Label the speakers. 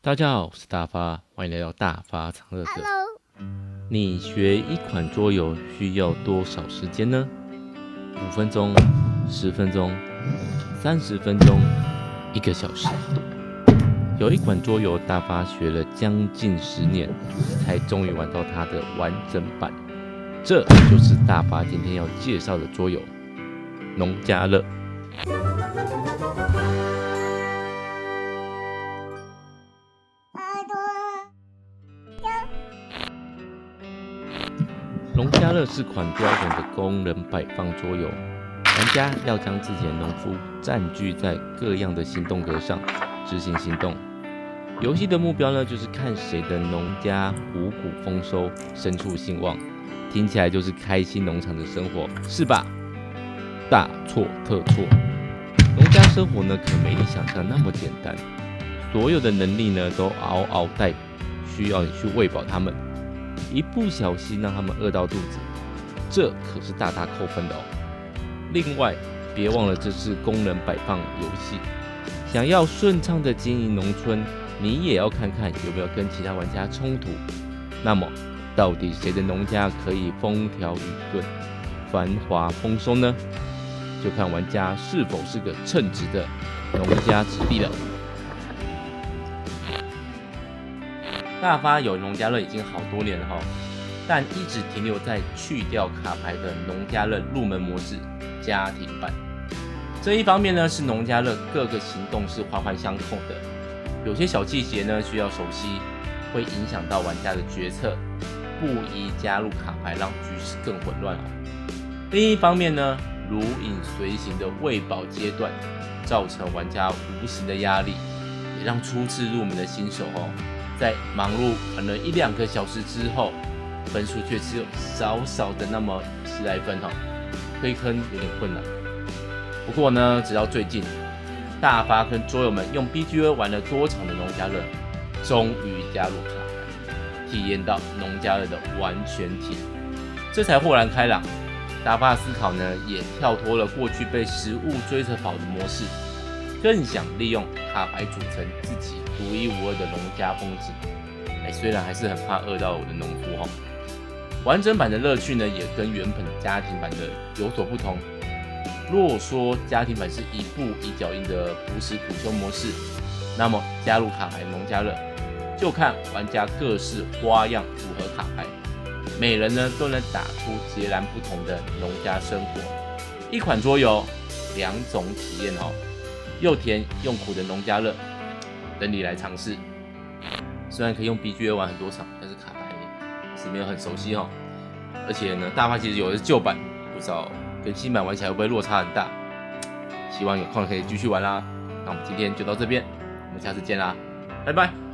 Speaker 1: 大家好，我是大发，欢迎来到大发长乐阁。
Speaker 2: Hello，
Speaker 1: 你学一款桌游需要多少时间呢？5分钟、10分钟、30分钟、1个小时。有一款桌游，大发学了将近10年，才终于玩到它的完整版。这就是大发今天要介绍的桌游——农家乐。农家乐是款标准的工人摆放桌游，玩家要将自己的农夫占据在各样的行动格上执行行动。游戏的目标呢，就是看谁的农家五谷丰收、牲畜兴旺。听起来就是开心农场的生活，是吧？大错特错。农家生活呢，可没你想象那么简单。所有的能力呢，都嗷嗷待哺，需要你去喂饱他们。一不小心让他们饿到肚子，这可是大大扣分的哦。另外，别忘了这是工人摆放游戏，想要顺畅的经营农村，你也要看看有没有跟其他玩家冲突。那么，到底谁的农家可以风调雨顺、繁华丰收呢？就看玩家是否是个称职的农家子弟了。大发有农家乐已经好多年了但一直停留在去掉卡牌的农家乐入门模式家庭版。这一方面呢，是农家乐各个行动是环环相扣的，有些小细节呢需要熟悉，会影响到玩家的决策，不宜加入卡牌让局势更混乱另一方面呢，如影随形的喂饱阶段，造成玩家无形的压力，也让初次入门的新手在忙碌玩了1-2个小时之后，分数却只有少少的那么10来分推坑有点困难。不过呢，直到最近，大发跟桌友们用 BGA 玩了多场的农家乐，终于加入卡牌，体验到农家乐的完全体，这才豁然开朗。大发的思考呢，也跳脱了过去被食物追着跑的模式，更想利用卡牌组成自己独一无二的农家风景。虽然还是很怕饿到我的农夫完整版的乐趣呢，也跟原本家庭版的有所不同。若说家庭版是一步一脚印的朴实苦修模式，那么加入卡牌农家乐，就看玩家各式花样组合卡牌，每人呢都能打出截然不同的农家生活。一款桌游，2种体验又甜又苦的农家乐，等你来尝试。虽然可以用 BGA 玩很多场，但是卡牌是没有很熟悉而且呢，大发其实有的是旧版，不知道跟新版玩起来会不会落差很大。希望有空可以继续玩啦。那我们今天就到这边，我们下次见啦，拜拜。